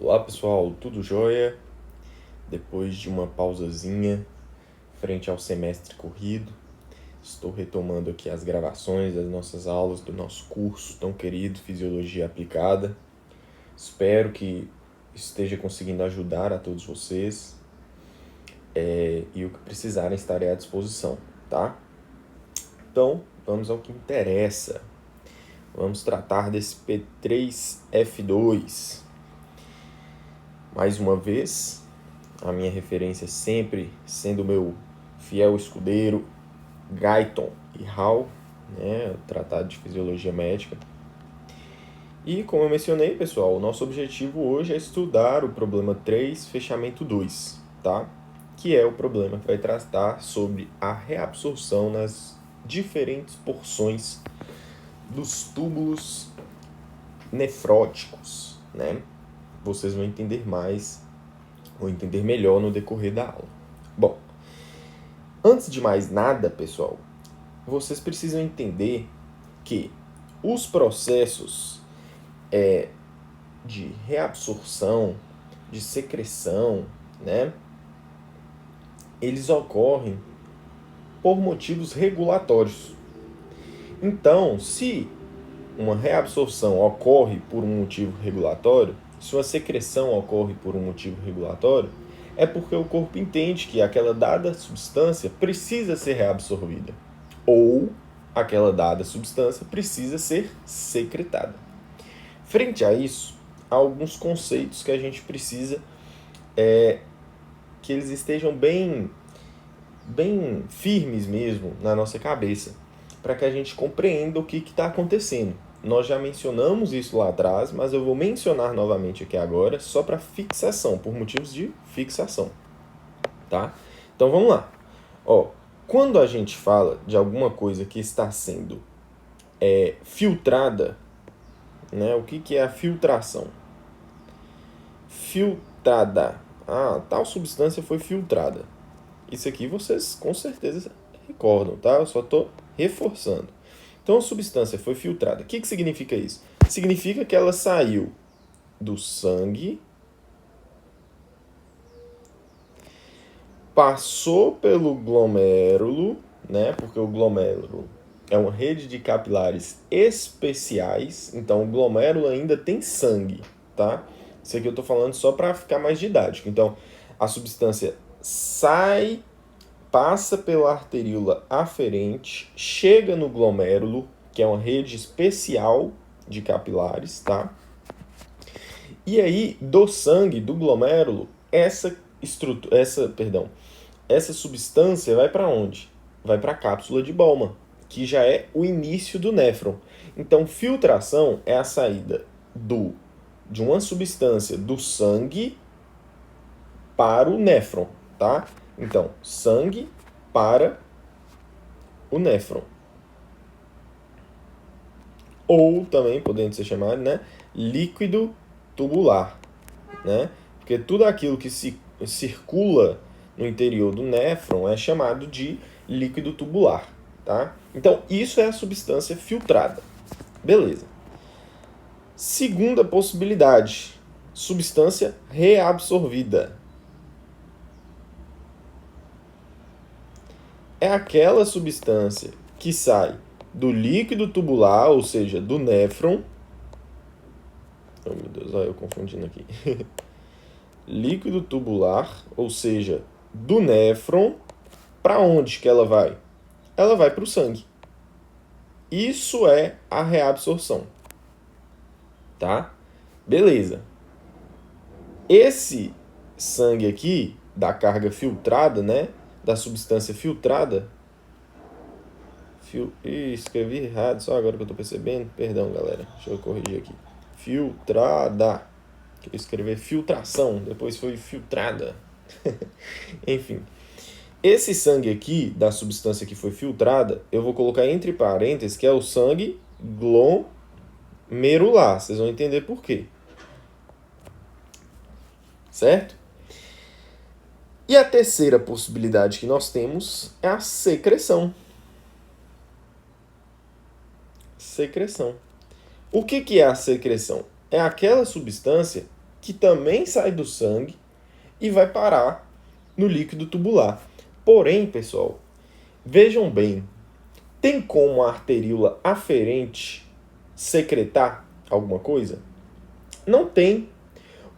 Olá pessoal, tudo jóia? Depois de uma pausazinha frente ao semestre corrido, estou retomando aqui as gravações das nossas aulas do nosso curso tão querido Fisiologia Aplicada. Espero que esteja conseguindo ajudar a todos vocês e o que precisarem estarei à disposição, tá? Então, vamos ao que interessa. Vamos tratar desse P3F2. Mais uma vez, a minha referência sempre sendo o meu fiel escudeiro Guyton e Hall, né, o Tratado de Fisiologia Médica. E como eu mencionei, pessoal, o nosso objetivo hoje é estudar o problema 3, fechamento 2, tá? Que é o problema que vai tratar sobre a reabsorção nas diferentes porções dos túbulos nefróticos, né? Vocês vão entender mais, vão entender melhor no decorrer da aula. Bom, antes de mais nada, pessoal, vocês precisam entender que os processos de reabsorção, de secreção, né, eles ocorrem por motivos regulatórios. Então, se uma reabsorção ocorre por um motivo regulatório, se uma secreção ocorre por um motivo regulatório, é porque o corpo entende que aquela dada substância precisa ser reabsorvida ou aquela dada substância precisa ser secretada. Frente a isso, há alguns conceitos que a gente precisa que eles estejam bem firmes mesmo na nossa cabeça, para que a gente compreenda o que está acontecendo. Nós já mencionamos isso lá atrás, mas eu vou mencionar novamente aqui agora, só para fixação, por motivos de fixação, tá? Então vamos lá. Quando a gente fala de alguma coisa que está sendo filtrada, né? O que é a filtração? Filtrada. Tal substância foi filtrada. Isso aqui vocês com certeza recordam, tá? Eu só estou reforçando. Então, a substância foi filtrada. O que significa isso? Significa que ela saiu do sangue, passou pelo glomérulo, né? Porque o glomérulo é uma rede de capilares especiais. Então, o glomérulo ainda tem sangue, tá? Isso aqui eu estou falando só para ficar mais didático. Então, a substância sai, passa pela arteríola aferente, chega no glomérulo, que é uma rede especial de capilares, tá? E aí, do sangue, do glomérulo, essa substância vai para onde? Vai para a cápsula de Bowman, que já é o início do néfron. Então, filtração é a saída de uma substância do sangue para o néfron, tá? Então, sangue para o néfron. Ou também podendo ser chamado, né, líquido tubular, né? Porque tudo aquilo que circula no interior do néfron é chamado de líquido tubular, tá? Então, isso é a substância filtrada. Beleza. Segunda possibilidade, substância reabsorvida. É aquela substância que sai do líquido tubular, ou seja, do néfron. Oh, meu Deus, olha eu confundindo aqui. Líquido tubular, ou seja, do néfron, para onde que ela vai? Ela vai para o sangue. Isso é a reabsorção. Tá? Beleza. Esse sangue aqui, da carga filtrada, né? Da substância filtrada. Escrevi errado, só agora que eu tô percebendo. Perdão, galera. Deixa eu corrigir aqui. Filtrada. Eu escrevi filtração, depois foi filtrada. Enfim. Esse sangue aqui, da substância que foi filtrada, eu vou colocar entre parênteses, que é o sangue glomerular. Vocês vão entender por quê. Certo? E a terceira possibilidade que nós temos é a secreção. Secreção. O que é a secreção? É aquela substância que também sai do sangue e vai parar no líquido tubular. Porém, pessoal, vejam bem, tem como a arteríola aferente secretar alguma coisa? Não tem,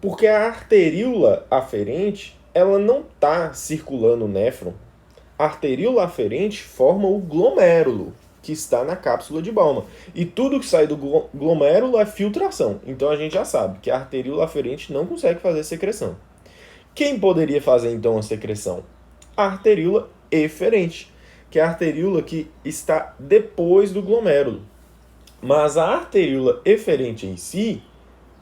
porque a arteríola aferente ela não está circulando o néfron. A arteríola aferente forma o glomérulo, que está na cápsula de Bowman. E tudo que sai do glomérulo é filtração. Então a gente já sabe que a arteríola aferente não consegue fazer secreção. Quem poderia fazer então a secreção? A arteríola eferente, que é a arteríola que está depois do glomérulo. Mas a arteríola eferente em si,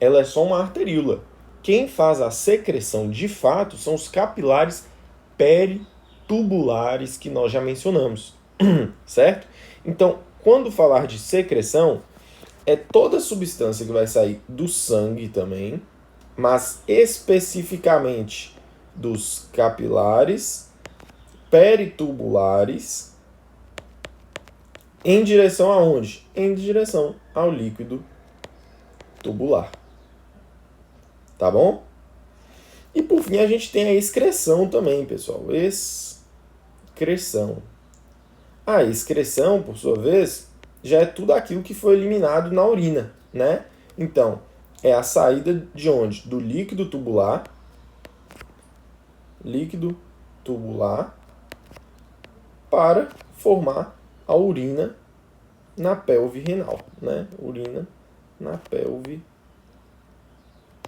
ela é só uma arteríola. Quem faz a secreção de fato são os capilares peritubulares que nós já mencionamos, certo? Então, quando falar de secreção, é toda substância que vai sair do sangue também, mas especificamente dos capilares peritubulares em direção aonde? Em direção ao líquido tubular. Tá bom? E por fim a gente tem a excreção também, pessoal. Excreção. A excreção, por sua vez, já é tudo aquilo que foi eliminado na urina, né? Então, é a saída de onde? Do líquido tubular para formar a urina na pelve renal, né? Urina na pelve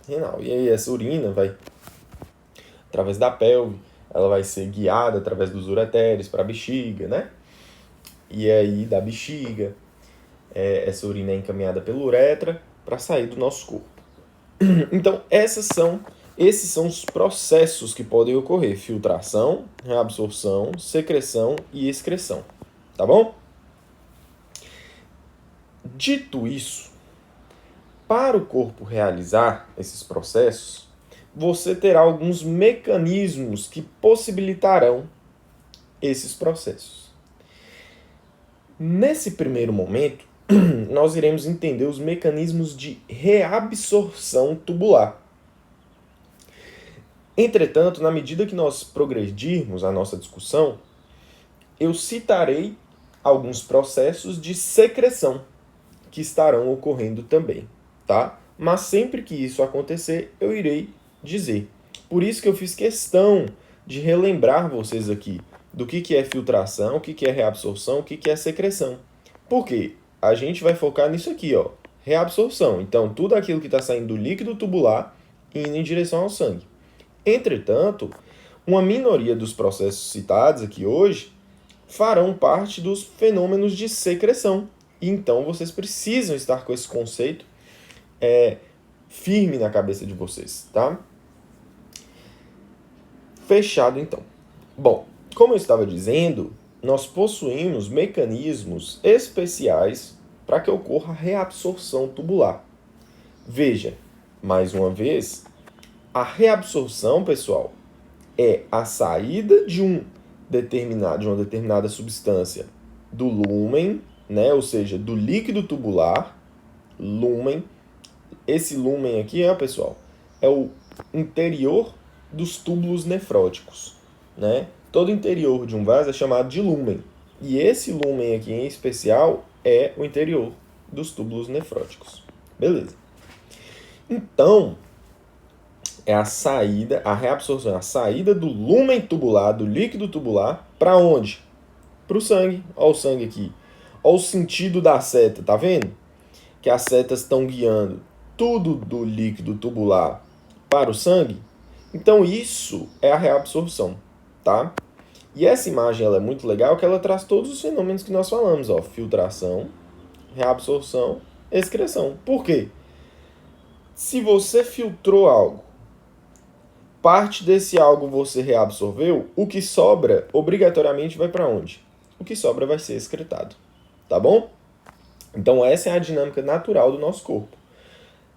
renal. E aí essa urina vai, através da pelve, ela vai ser guiada através dos ureteres para a bexiga, né? E aí da bexiga, essa urina é encaminhada pela uretra para sair do nosso corpo. Então, esses são os processos que podem ocorrer: filtração, reabsorção, secreção e excreção. Tá bom? Dito isso, para o corpo realizar esses processos, você terá alguns mecanismos que possibilitarão esses processos. Nesse primeiro momento, nós iremos entender os mecanismos de reabsorção tubular. Entretanto, na medida que nós progredirmos a nossa discussão, eu citarei alguns processos de secreção que estarão ocorrendo também, tá? Mas sempre que isso acontecer, eu irei dizer. Por isso que eu fiz questão de relembrar vocês aqui do que é filtração, o que é reabsorção, o que é secreção. Por quê? A gente vai focar nisso aqui, ó, reabsorção. Então, tudo aquilo que está saindo do líquido tubular e indo em direção ao sangue. Entretanto, uma minoria dos processos citados aqui hoje farão parte dos fenômenos de secreção. Então, vocês precisam estar com esse conceito firme na cabeça de vocês, tá? Fechado, então. Bom, como eu estava dizendo, nós possuímos mecanismos especiais para que ocorra a reabsorção tubular. Veja, mais uma vez, a reabsorção, pessoal, é a saída de uma determinada substância do lúmen, né? Ou seja, do líquido tubular, lúmen. Esse lúmen aqui, pessoal, é o interior dos túbulos nefróticos, né? Todo interior de um vaso é chamado de lúmen. E esse lúmen aqui em especial é o interior dos túbulos nefróticos. Beleza. Então, a reabsorção, a saída do lúmen tubular, do líquido tubular, para onde? Para o sangue. Olha o sangue aqui. Olha o sentido da seta, tá vendo? Que as setas estão guiando tudo do líquido tubular para o sangue. Então isso é a reabsorção, tá? E essa imagem ela é muito legal, que ela traz todos os fenômenos que nós falamos, ó, filtração, reabsorção, excreção. Por quê? Se você filtrou algo, parte desse algo você reabsorveu, o que sobra obrigatoriamente vai para onde? O que sobra vai ser excretado, tá bom? Então essa é a dinâmica natural do nosso corpo.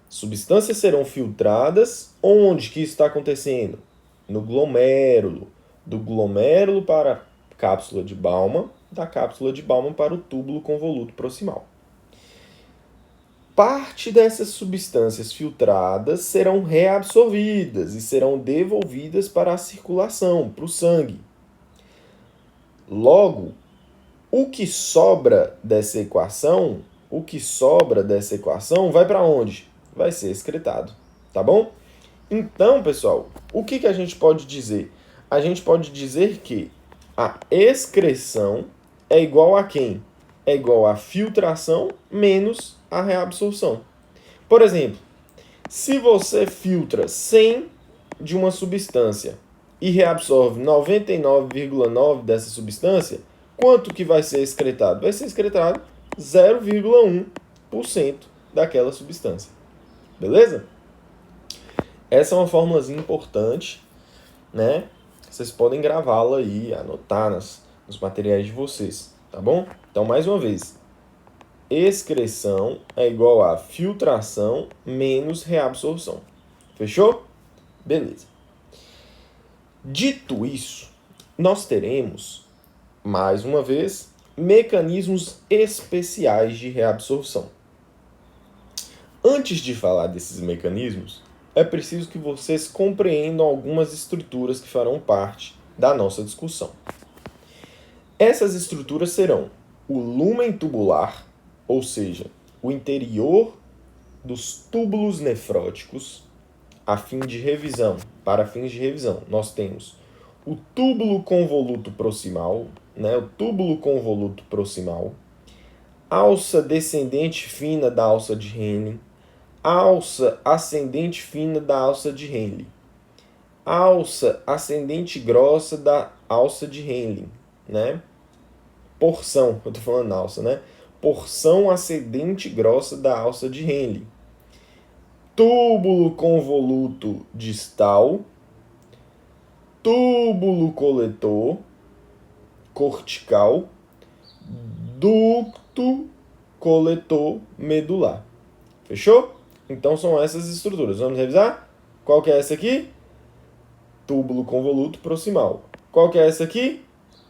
Substâncias serão filtradas. Onde que isso está acontecendo? No glomérulo. Do glomérulo para a cápsula de Bowman, da cápsula de Bowman para o túbulo convoluto proximal. parte dessas substâncias filtradas serão reabsorvidas e serão devolvidas para a circulação, para o sangue. Logo, o que sobra dessa equação vai para onde? Vai ser excretado, tá bom? Então, pessoal, o que a gente pode dizer? A gente pode dizer que a excreção é igual a quem? É igual a filtração menos a reabsorção. Por exemplo, se você filtra 100 de uma substância e reabsorve 99,9 dessa substância, quanto que vai ser excretado? Vai ser excretado 0,1% daquela substância. Beleza? Essa é uma formulazinha importante, né? Vocês podem gravá-la aí, anotar nos materiais de vocês, tá bom? Então, mais uma vez, excreção é igual a filtração menos reabsorção. Fechou? Beleza. Dito isso, nós teremos, mais uma vez, mecanismos especiais de reabsorção. Antes de falar desses mecanismos, é preciso que vocês compreendam algumas estruturas que farão parte da nossa discussão. Essas estruturas serão o lúmen tubular, ou seja, o interior dos túbulos nefróticos, para fins de revisão, nós temos o túbulo convoluto proximal, né, o túbulo convoluto proximal, alça descendente fina da alça de Henle, alça ascendente fina da alça de Henle, alça ascendente grossa da alça de Henle, né? Porção, eu tô falando alça, né? Porção ascendente grossa da alça de Henle. Túbulo convoluto distal, túbulo coletor cortical, ducto coletor medular. Fechou? Então são essas estruturas. Vamos revisar? Qual que é essa aqui? Túbulo convoluto proximal. Qual que é essa aqui?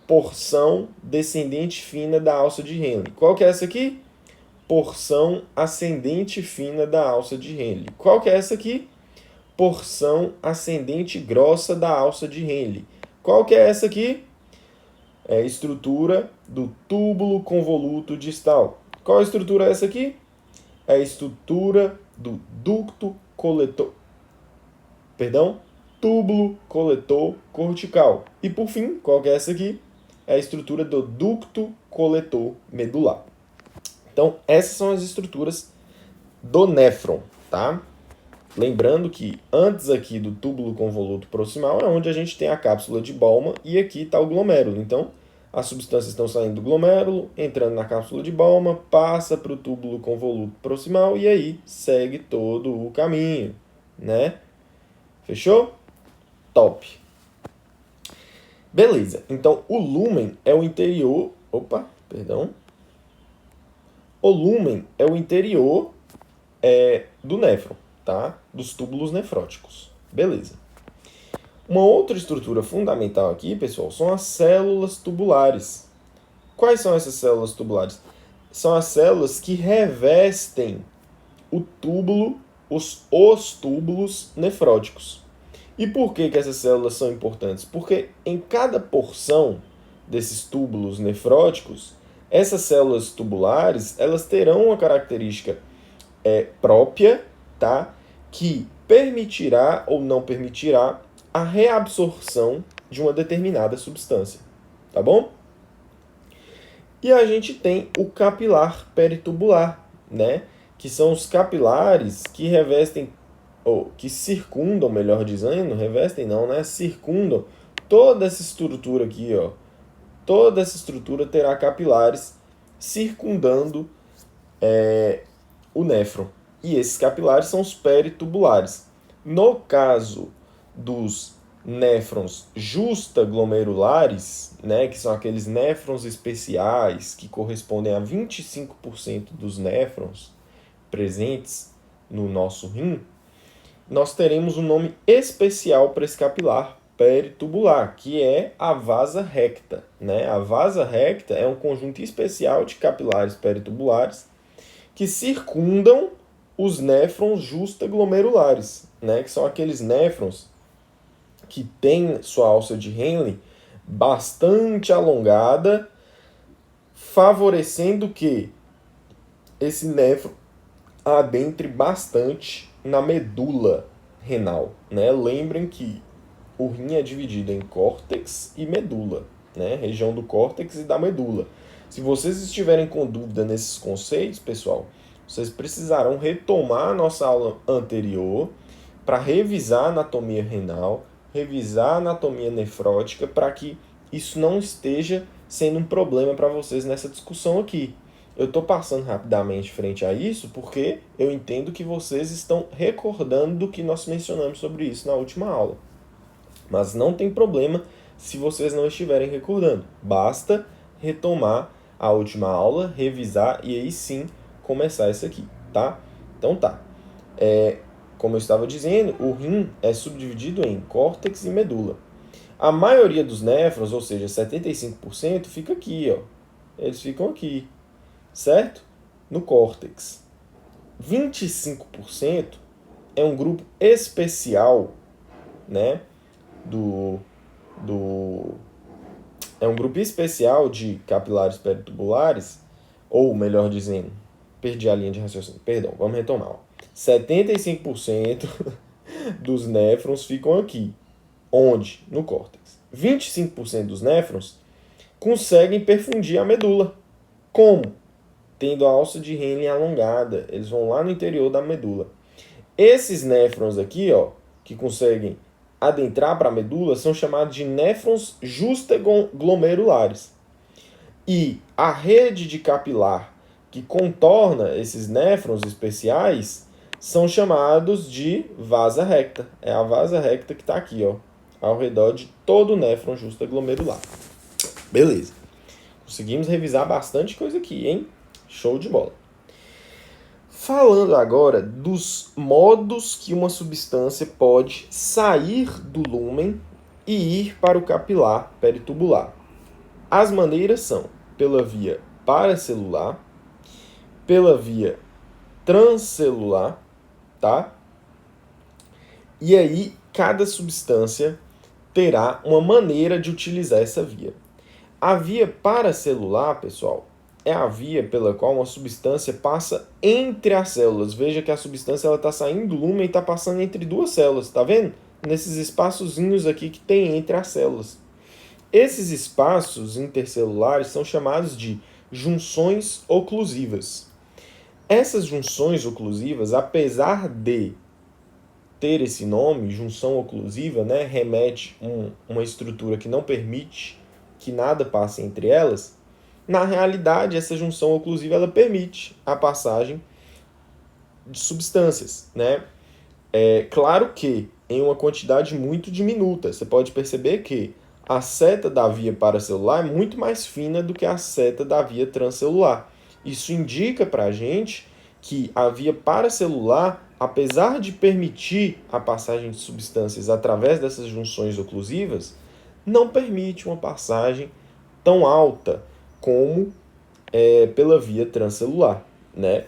Porção descendente fina da alça de Henle. Qual que é essa aqui? Porção ascendente fina da alça de Henle. Qual que é essa aqui? Porção ascendente grossa da alça de Henle. Qual que é essa aqui? É a estrutura do túbulo convoluto distal. Qual a estrutura é essa aqui? É a estrutura do ducto coletor. Túbulo coletor cortical. E por fim, qual que é essa aqui? É a estrutura do ducto coletor medular. Então, essas são as estruturas do néfron, tá? Lembrando que antes aqui do túbulo convoluto proximal é onde a gente tem a cápsula de Bowman e aqui está o glomérulo. Então, as substâncias estão saindo do glomérulo, entrando na cápsula de Bowman, passa para o túbulo convoluto proximal e aí segue todo o caminho, né? Fechou? Top! Beleza, então o lúmen é o interior... O lúmen é o interior do néfron, tá? Dos túbulos nefróticos. Beleza. Uma outra estrutura fundamental aqui, pessoal, são as células tubulares. Quais são essas células tubulares? São as células que revestem o túbulo, os túbulos nefróticos. E por que essas células são importantes? Porque em cada porção desses túbulos nefróticos, essas células tubulares, elas terão uma característica própria, tá? Que permitirá ou não permitirá a reabsorção de uma determinada substância, tá bom? E a gente tem o capilar peritubular, né? Que são os capilares que revestem, ou que circundam, melhor dizendo, revestem não, né? Circundam toda essa estrutura aqui, ó. Toda essa estrutura terá capilares circundando o néfron. E esses capilares são os peritubulares. No caso dos néfrons justaglomerulares, né, que são aqueles néfrons especiais que correspondem a 25% dos néfrons presentes no nosso rim, nós teremos um nome especial para esse capilar peritubular, que é a vasa recta, né? A vasa recta é um conjunto especial de capilares peritubulares que circundam os néfrons justaglomerulares, né? Que são aqueles néfrons que têm sua alça de Henle bastante alongada, favorecendo que esse néfron adentre bastante na medula renal, né? Lembrem que o rim é dividido em córtex e medula, né? Região do córtex e da medula. Se vocês estiverem com dúvida nesses conceitos, pessoal, vocês precisarão retomar a nossa aula anterior para revisar a anatomia renal, revisar a anatomia nefrótica, para que isso não esteja sendo um problema para vocês nessa discussão aqui. Eu estou passando rapidamente frente a isso porque eu entendo que vocês estão recordando do que nós mencionamos sobre isso na última aula. Mas não tem problema se vocês não estiverem recordando. Basta retomar a última aula, revisar e aí sim começar isso aqui, tá? Então tá. Como eu estava dizendo, o rim é subdividido em córtex e medula. A maioria dos néfrons, ou seja, 75%, fica aqui, ó. Eles ficam aqui, certo? No córtex. 25% é um grupo especial, né? É um grupo especial de capilares peritubulares, ou melhor dizendo, perdi a linha de raciocínio, perdão, vamos retomar. 75% dos néfrons ficam aqui. Onde? No córtex. 25% dos néfrons conseguem perfundir a medula. Como? Tendo a alça de Henle alongada. Eles vão lá no interior da medula. Esses néfrons aqui, ó, que conseguem adentrar para a medula, são chamados de néfrons justaglomerulares. E a rede de capilar que contorna esses néfrons especiais são chamados de vasa recta. É a vasa recta que está aqui, ó, ao redor de todo o néfron justaglomerular. Beleza. Conseguimos revisar bastante coisa aqui, hein? Show de bola. Falando agora dos modos que uma substância pode sair do lúmen e ir para o capilar peritubular. As maneiras são pela via paracelular, pela via transcelular, tá? E aí, cada substância terá uma maneira de utilizar essa via. A via paracelular, pessoal, é a via pela qual uma substância passa entre as células. Veja que a substância está saindo do lúmen e está passando entre duas células, tá vendo? Nesses espaçozinhos aqui que tem entre as células. Esses espaços intercelulares são chamados de junções oclusivas. Essas junções oclusivas, apesar de ter esse nome, junção oclusiva, né, remete uma estrutura que não permite que nada passe entre elas, na realidade, essa junção oclusiva ela permite a passagem de substâncias, né? É claro que em uma quantidade muito diminuta. Você pode perceber que a seta da via paracelular é muito mais fina do que a seta da via transcelular. Isso indica para a gente que a via paracelular, apesar de permitir a passagem de substâncias através dessas junções oclusivas, não permite uma passagem tão alta como pela via transcelular, né?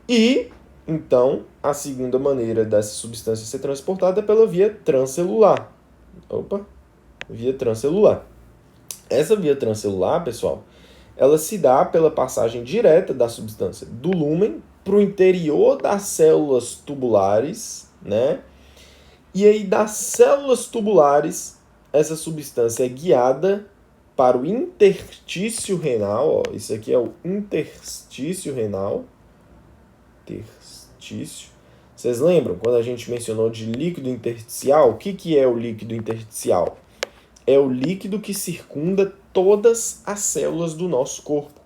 E, então, a segunda maneira dessa substância ser transportada é pela via transcelular. Via transcelular. Essa via transcelular, pessoal, ela se dá pela passagem direta da substância do lúmen para o interior das células tubulares, né? E aí, das células tubulares, essa substância é guiada para o interstício renal, ó, isso aqui é o interstício renal. Interstício. Vocês lembram quando a gente mencionou de líquido intersticial? O que é o líquido intersticial? É o líquido que circunda todas as células do nosso corpo.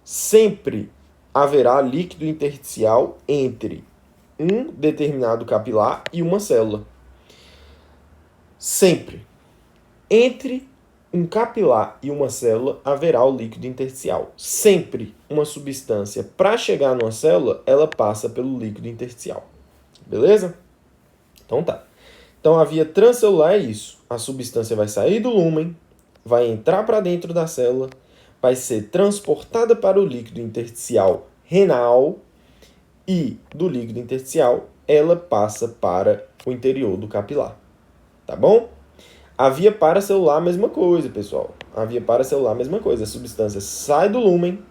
Sempre haverá líquido intersticial entre um determinado capilar e uma célula. Sempre. Entre um capilar e uma célula haverá o líquido intersticial. Sempre uma substância, para chegar numa célula, ela passa pelo líquido intersticial. Beleza? Então tá. Então a via transcelular é isso. A substância vai sair do lúmen, vai entrar para dentro da célula, vai ser transportada para o líquido intersticial renal e do líquido intersticial, ela passa para o interior do capilar. Tá bom? A via paracelular, mesma coisa, pessoal. A via paracelular, mesma coisa. A substância sai do lúmen,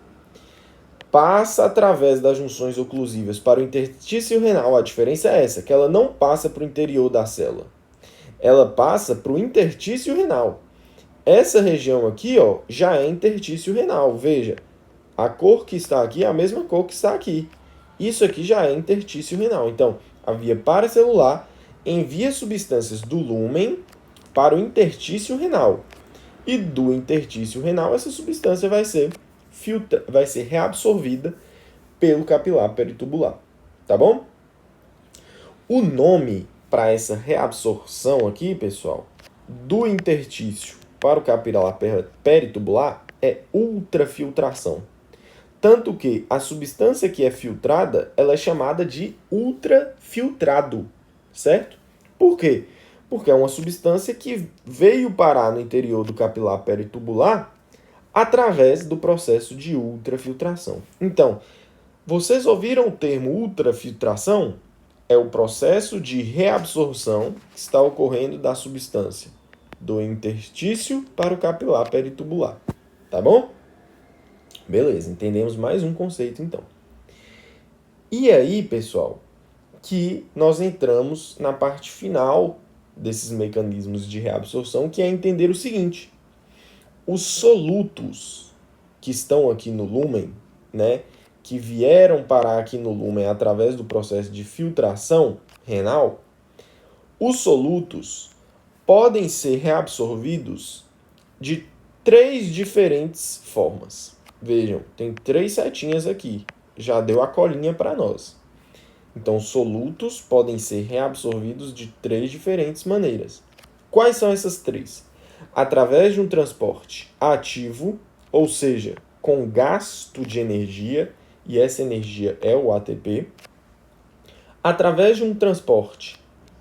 passa através das junções oclusivas para o interstício renal. A diferença é essa, que ela não passa para o interior da célula. Ela passa para o interstício renal. Essa região aqui, ó, já é interstício renal. Veja, a cor que está aqui é a mesma cor que está aqui. Isso aqui já é interstício renal. Então, a via paracelular envia substâncias do lúmen para o interstício renal. E do interstício renal, essa substância vai ser reabsorvida pelo capilar peritubular. Tá bom? O nome para essa reabsorção aqui, pessoal, do interstício para o capilar peritubular é ultrafiltração. Tanto que a substância que é filtrada, ela é chamada de ultrafiltrado, certo? Por quê? Porque é uma substância que veio parar no interior do capilar peritubular através do processo de ultrafiltração. Então, vocês ouviram o termo ultrafiltração? É o processo de reabsorção que está ocorrendo da substância do interstício para o capilar peritubular. Tá bom? Beleza, entendemos mais um conceito então. E aí, pessoal, que nós entramos na parte final desses mecanismos de reabsorção, que é entender o seguinte: os solutos que estão aqui no lúmen, né, que vieram parar aqui no lúmen através do processo de filtração renal, os solutos podem ser reabsorvidos de 3 diferentes formas. Vejam, tem 3 setinhas aqui. Já deu a colinha para nós. Então, solutos podem ser reabsorvidos de 3 diferentes maneiras. Quais são essas 3? Através de um transporte ativo, ou seja, com gasto de energia, e essa energia é o ATP. Através de um transporte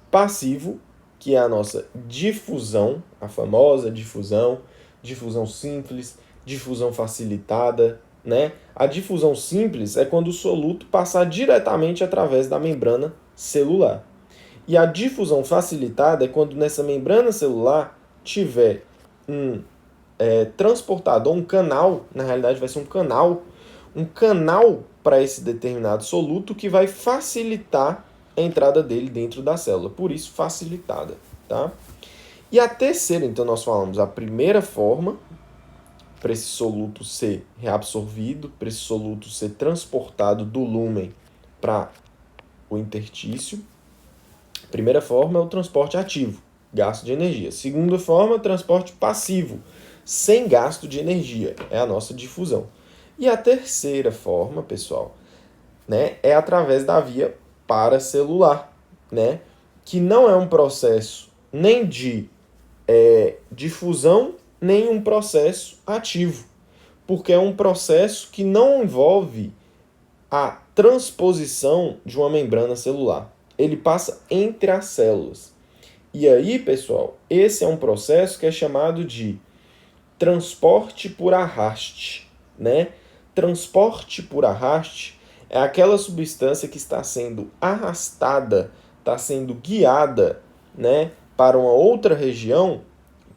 passivo, que é a nossa difusão, a famosa difusão, difusão simples, difusão facilitada, né? A difusão simples é quando o soluto passar diretamente através da membrana celular. E a difusão facilitada é quando nessa membrana celular tiver um transportador, um canal, na realidade vai ser um canal para esse determinado soluto que vai facilitar a entrada dele dentro da célula. Por isso, facilitada, tá? E a terceira, então, nós falamos a primeira forma, para esse soluto ser reabsorvido, para esse soluto ser transportado do lúmen para o interstício. A primeira forma é o transporte ativo, gasto de energia. Segunda forma, transporte passivo, sem gasto de energia, é a nossa difusão. E a terceira forma, pessoal, né, é através da via paracelular, né, que não é um processo nem de difusão, nem um processo ativo, porque é um processo que não envolve a transposição de uma membrana celular. Ele passa entre as células. E aí, pessoal, esse é um processo que é chamado de transporte por arraste, né? Transporte por arraste é aquela substância que está sendo arrastada, está sendo guiada, né, para uma outra região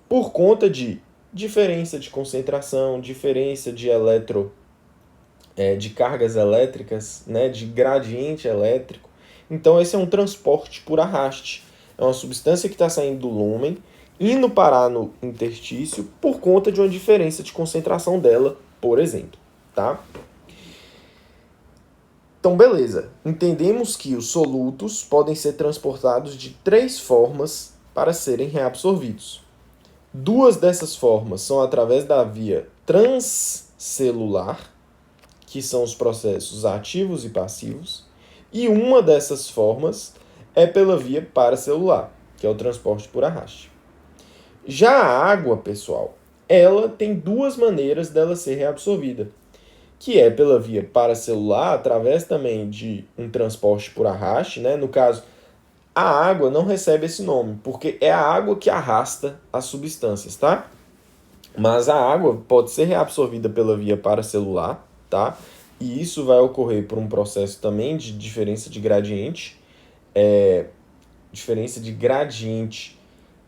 por conta de diferença de concentração, diferença de de cargas elétricas, né, de gradiente elétrico. Então, esse é um transporte por arraste. É uma substância que está saindo do lúmen, indo parar no interstício por conta de uma diferença de concentração dela, por exemplo. Tá? Então, beleza. Entendemos que os solutos podem ser transportados de 3 formas para serem reabsorvidos. 2 dessas formas são através da via transcelular, que são os processos ativos e passivos, e uma dessas formas é pela via paracelular, que é o transporte por arraste. Já a água, pessoal, ela tem 2 maneiras dela ser reabsorvida, que é pela via paracelular, através também de um transporte por arraste, né? No caso, a água não recebe esse nome, porque é a água que arrasta as substâncias, tá? Mas a água pode ser reabsorvida pela via paracelular, tá? e isso vai ocorrer por um processo também de diferença de gradiente, diferença de gradiente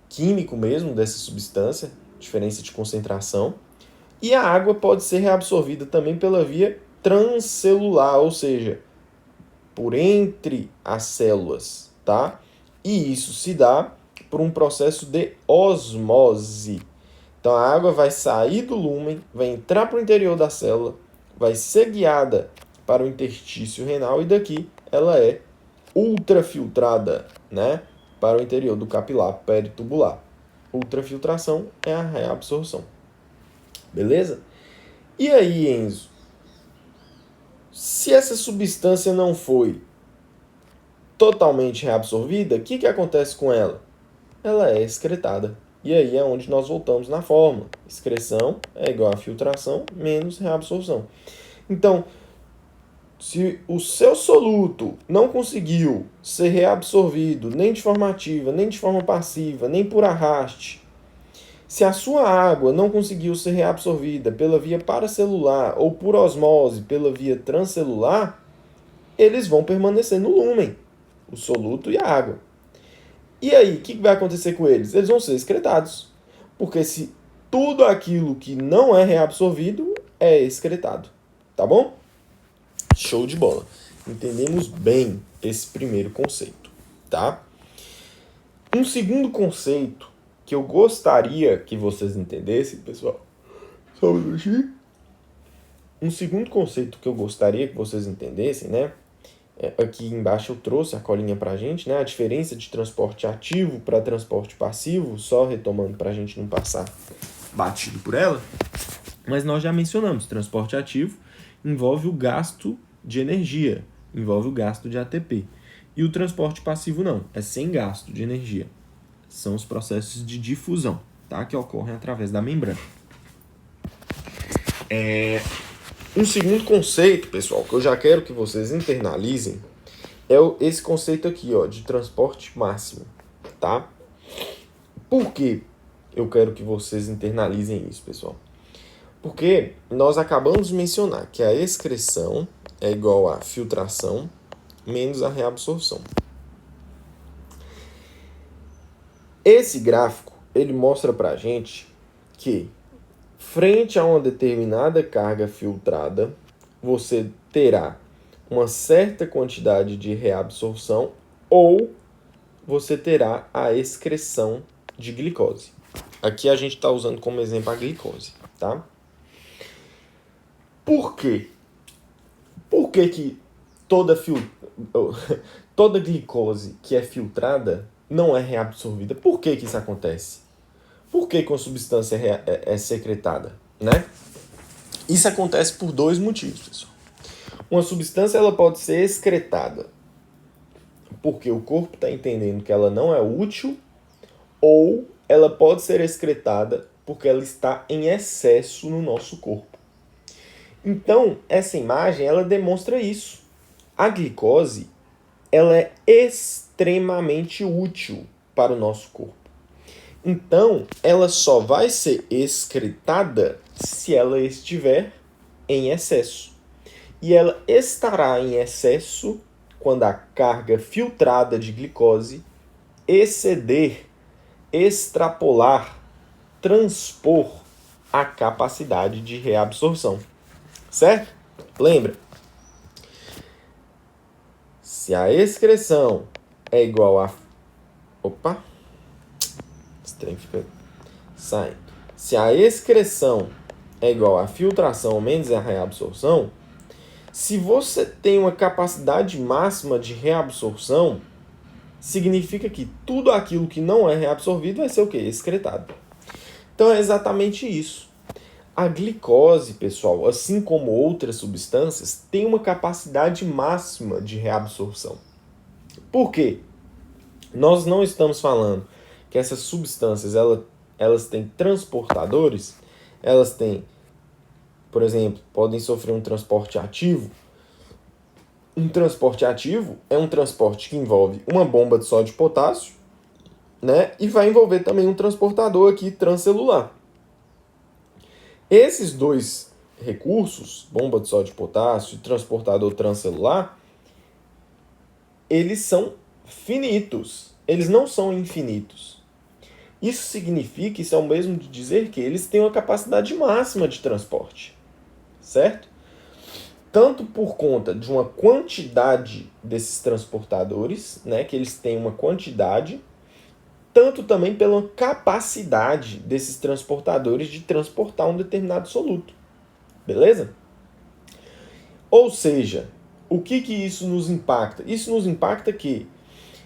químico mesmo dessa substância, diferença de concentração, e a água pode ser reabsorvida também pela via transcelular, ou seja, por entre as células, tá? E isso se dá por um processo de osmose. Então a água vai sair do lúmen, vai entrar para o interior da célula, vai ser guiada para o interstício renal e daqui ela é ultrafiltrada, né, para o interior do capilar peritubular. Ultrafiltração é a reabsorção. Beleza? E aí, Enzo? Se essa substância não foi totalmente reabsorvida, o que acontece com ela? Ela é excretada. E aí é onde nós voltamos na fórmula. Excreção é igual a filtração menos reabsorção. Então, se o seu soluto não conseguiu ser reabsorvido nem de forma ativa, nem de forma passiva, nem por arraste, se a sua água não conseguiu ser reabsorvida pela via paracelular ou por osmose pela via transcelular, eles vão permanecer no lúmen, o soluto e a água. E aí, o que vai acontecer com eles? Eles vão ser excretados. Porque se tudo aquilo que não é reabsorvido é excretado. Tá bom? Show de bola. Entendemos bem esse primeiro conceito, tá? Um segundo conceito que eu gostaria que vocês entendessem, pessoal. Só um minutinho. Um segundo conceito que eu gostaria que vocês entendessem, né? Aqui embaixo eu trouxe a colinha pra gente, né? A diferença de transporte ativo para transporte passivo, só retomando pra gente não passar batido por ela. Mas nós já mencionamos, transporte ativo envolve o gasto de energia, envolve o gasto de ATP. E o transporte passivo não, é sem gasto de energia. São os processos de difusão, tá? Que ocorrem através da membrana. Um segundo conceito, pessoal, que eu já quero que vocês internalizem, é esse conceito aqui, ó, de transporte máximo, tá? Por que eu quero que vocês internalizem isso, pessoal? Porque nós acabamos de mencionar que a excreção é igual a filtração menos a reabsorção. Esse gráfico, ele mostra pra gente que frente a uma determinada carga filtrada, você terá uma certa quantidade de reabsorção ou você terá a excreção de glicose. Aqui a gente está usando como exemplo a glicose, tá? Por quê? Por que toda glicose que é filtrada não é reabsorvida? Por que isso acontece? Por que uma substância é secretada, né? Isso acontece por dois motivos, pessoal. Uma substância ela pode ser excretada porque o corpo está entendendo que ela não é útil, ou ela pode ser excretada porque ela está em excesso no nosso corpo. Então, essa imagem ela demonstra isso. A glicose ela é extremamente útil para o nosso corpo. Então, ela só vai ser excretada se ela estiver em excesso. E ela estará em excesso quando a carga filtrada de glicose exceder, extrapolar, transpor a capacidade de reabsorção. Certo? Lembra? Se a excreção é igual a... Opa! Esse trem fica saindo. Se a excreção é igual a filtração menos a reabsorção, se você tem uma capacidade máxima de reabsorção, significa que tudo aquilo que não é reabsorvido vai ser o quê? Excretado. Então é exatamente isso. A glicose, pessoal, assim como outras substâncias, tem uma capacidade máxima de reabsorção. Por quê? Nós não estamos falando que essas substâncias elas têm transportadores, elas têm, por exemplo, podem sofrer um transporte ativo. Um transporte ativo é um transporte que envolve uma bomba de sódio e potássio, né? E vai envolver também um transportador aqui transcelular. Esses dois recursos, bomba de sódio e potássio e transportador transcelular, eles são finitos, eles não são infinitos. Isso significa, isso é o mesmo de dizer que eles têm uma capacidade máxima de transporte, certo? Tanto por conta de uma quantidade desses transportadores, né, que eles têm uma quantidade, tanto também pela capacidade desses transportadores de transportar um determinado soluto. Beleza? Ou seja, o que isso nos impacta? Isso nos impacta que,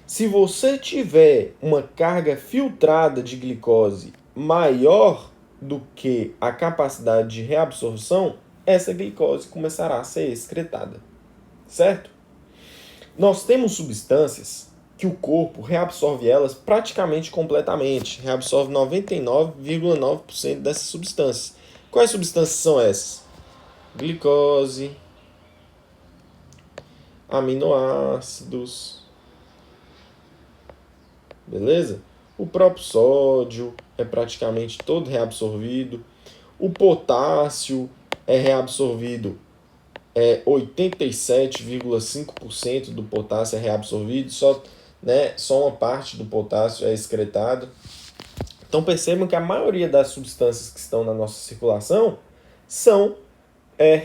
se você tiver uma carga filtrada de glicose maior do que a capacidade de reabsorção, essa glicose começará a ser excretada, certo? Nós temos substâncias que o corpo reabsorve elas praticamente completamente, reabsorve 99,9% dessas substâncias. Quais substâncias são essas? Glicose, aminoácidos, beleza? O próprio sódio é praticamente todo reabsorvido. O potássio é reabsorvido, 87,5% do potássio é reabsorvido, só uma parte do potássio é excretado. Então percebam que a maioria das substâncias que estão na nossa circulação são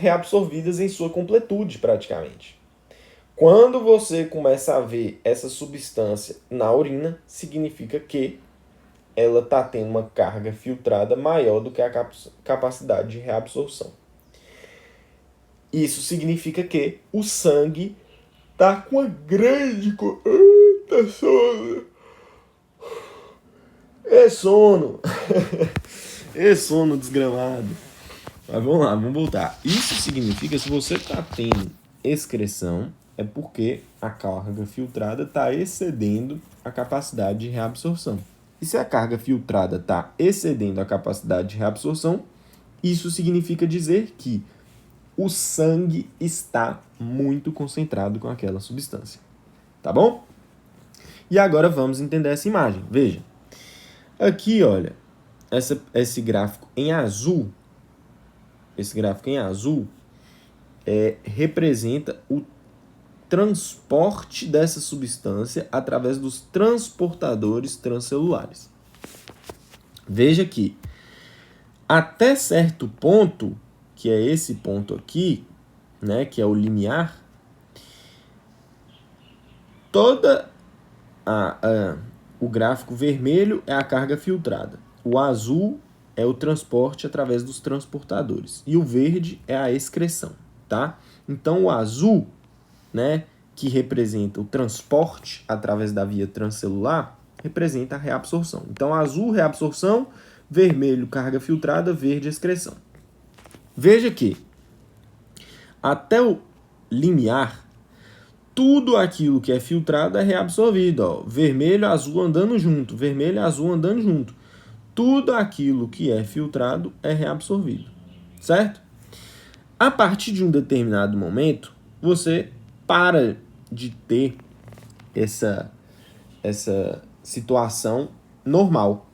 reabsorvidas em sua completude, praticamente. Quando você começa a ver essa substância na urina, significa que ela está tendo uma carga filtrada maior do que a capacidade de reabsorção. Isso significa que o sangue está com uma grande... Eita, sono! É sono! É sono desgramado. Mas vamos lá, vamos voltar. Isso significa que se você está tendo excreção, é porque a carga filtrada está excedendo a capacidade de reabsorção. E se a carga filtrada está excedendo a capacidade de reabsorção, isso significa dizer que o sangue está muito concentrado com aquela substância. Tá bom? E agora vamos entender essa imagem. Veja. Aqui, olha, esse gráfico em azul, representa o transporte dessa substância através dos transportadores transcelulares. Veja que até certo ponto, que é esse ponto aqui, né, que é o limiar, o gráfico vermelho é a carga filtrada, o azul é o transporte através dos transportadores e o verde é a excreção, tá? Então o azul, né, que representa o transporte através da via transcelular, representa a reabsorção. Então azul, reabsorção, vermelho, carga filtrada, verde, excreção. Veja que até o limiar, tudo aquilo que é filtrado é reabsorvido. Ó. Vermelho, azul andando junto. Vermelho, azul andando junto. Tudo aquilo que é filtrado é reabsorvido. Certo? A partir de um determinado momento, você para de ter essa situação normal.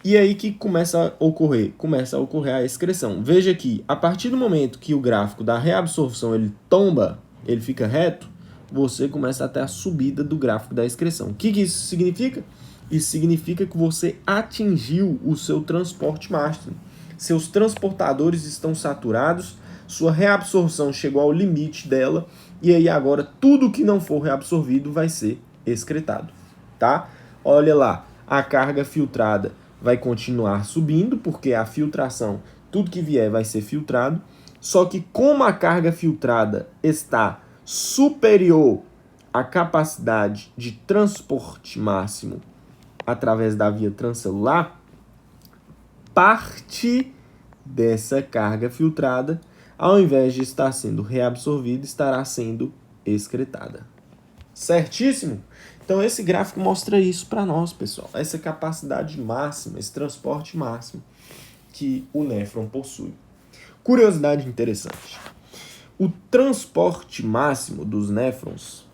E aí que começa a ocorrer? Começa a ocorrer a excreção. Veja que, a partir do momento que o gráfico da reabsorção ele tomba, ele fica reto, você começa a ter a subida do gráfico da excreção. O que isso significa? Isso significa que você atingiu o seu transporte máximo. Seus transportadores estão saturados, sua reabsorção chegou ao limite dela, e aí agora tudo que não for reabsorvido vai ser excretado. Tá? Olha lá, a carga filtrada vai continuar subindo, porque a filtração, tudo que vier vai ser filtrado, só que como a carga filtrada está superior à capacidade de transporte máximo através da via transcelular, parte dessa carga filtrada, ao invés de estar sendo reabsorvida, estará sendo excretada. Certíssimo? Então esse gráfico mostra isso para nós, pessoal. Essa capacidade máxima, esse transporte máximo que o néfron possui. Curiosidade interessante. O transporte máximo dos néfrons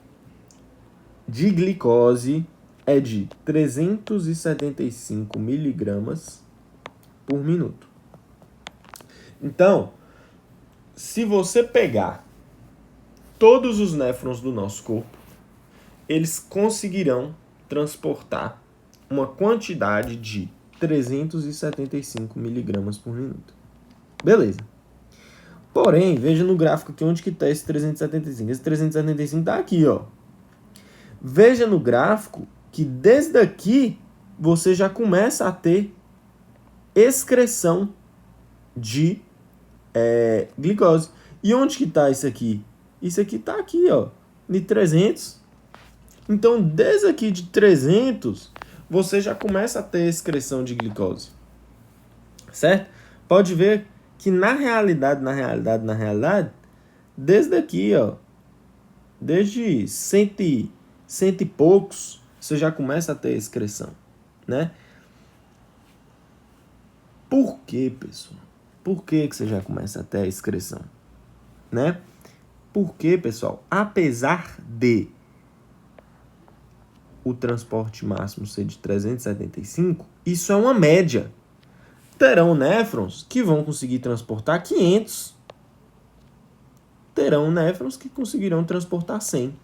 de glicose é de 375 miligramas por minuto. Então, se você pegar todos os néfrons do nosso corpo, eles conseguirão transportar uma quantidade de 375 miligramas por minuto. Beleza. Porém, veja no gráfico aqui onde que está esse 375. Esse 375 está aqui, ó. Veja no gráfico que desde aqui você já começa a ter excreção de glicose. E onde que está isso aqui? Isso aqui está aqui, ó, de 300. Então, desde aqui de 300, você já começa a ter excreção de glicose. Certo? Pode ver que na realidade, desde aqui, ó, desde cento e poucos, você já começa a ter excreção, né? Por que, pessoal? Por que você já começa a ter a excreção, né? Porque, pessoal, apesar de o transporte máximo ser de 375, isso é uma média. Terão néfrons que vão conseguir transportar 500. Terão néfrons que conseguirão transportar 100.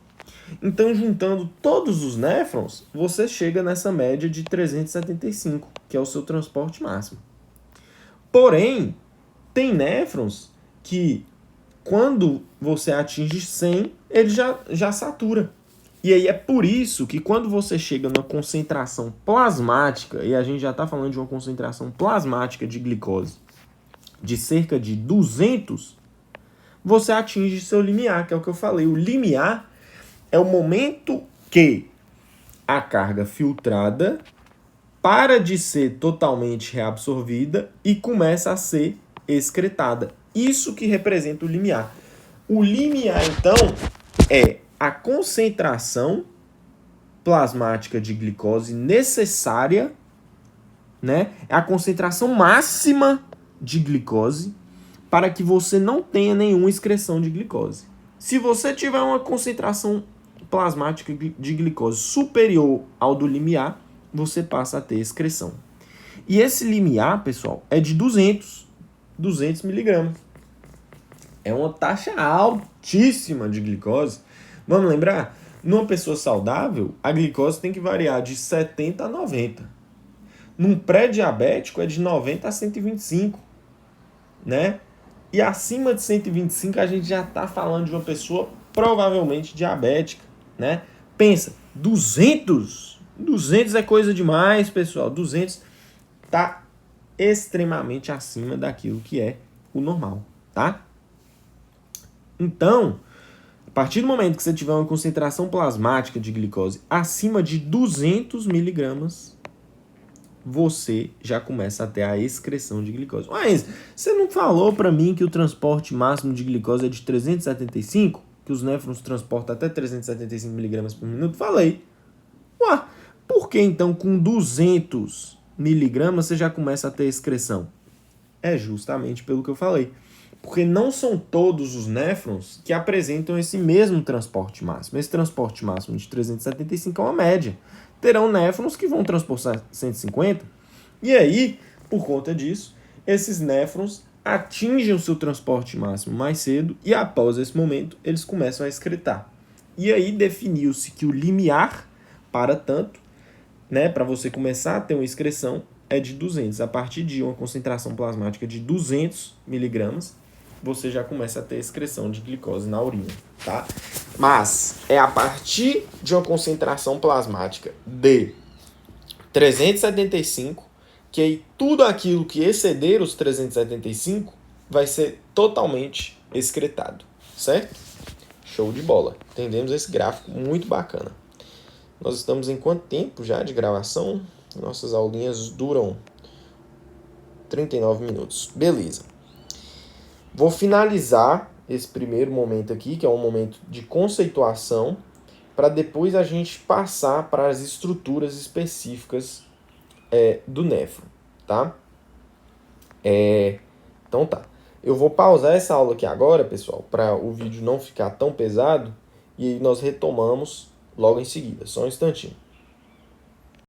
Então, juntando todos os néfrons, você chega nessa média de 375, que é o seu transporte máximo. Porém, tem néfrons que, quando você atinge 100, ele já satura. E aí é por isso que quando você chega numa concentração plasmática, e a gente já está falando de uma concentração plasmática de glicose de cerca de 200, você atinge seu limiar, que é o que eu falei. O limiar é o momento que a carga filtrada para de ser totalmente reabsorvida e começa a ser excretada. Isso que representa o limiar. O limiar, então, é a concentração plasmática de glicose necessária, né? É a concentração máxima de glicose para que você não tenha nenhuma excreção de glicose. Se você tiver uma concentração plasmática de glicose superior ao do limiar, você passa a ter excreção. E esse limiar, pessoal, é de 200 miligramas. É uma taxa altíssima de glicose. Vamos lembrar? Numa pessoa saudável, a glicose tem que variar de 70 a 90. Num pré-diabético é de 90 a 125, né? E acima de 125 a gente já está falando de uma pessoa provavelmente diabética, né? Pensa, 200 é coisa demais, pessoal. 200 está extremamente acima daquilo que é o normal, tá? Então, a partir do momento que você tiver uma concentração plasmática de glicose acima de 200 miligramas, você já começa a ter a excreção de glicose. Mas você não falou para mim que o transporte máximo de glicose é de 375? Que os néfrons transportam até 375 miligramas por minuto? Falei. Ué, por que então com 200 miligramas você já começa a ter excreção? É justamente pelo que eu falei. Porque não são todos os néfrons que apresentam esse mesmo transporte máximo. Esse transporte máximo de 375 é uma média. Terão néfrons que vão transportar 150. E aí, por conta disso, esses néfrons atingem o seu transporte máximo mais cedo e após esse momento eles começam a excretar. E aí definiu-se que o limiar para tanto, né, para você começar a ter uma excreção, é de 200. A partir de uma concentração plasmática de 200 miligramas, você já começa a ter excreção de glicose na urina, tá? Mas é a partir de uma concentração plasmática de 375 que aí tudo aquilo que exceder os 375 vai ser totalmente excretado, certo? Show de bola. Entendemos esse gráfico muito bacana. Nós estamos em quanto tempo já de gravação? Nossas aulinhas duram 39 minutos. Beleza. Vou finalizar esse primeiro momento aqui, que é um momento de conceituação, para depois a gente passar para as estruturas específicas do néfron, tá? Então tá. Eu vou pausar essa aula aqui agora, pessoal, para o vídeo não ficar tão pesado, e aí nós retomamos logo em seguida. Só um instantinho.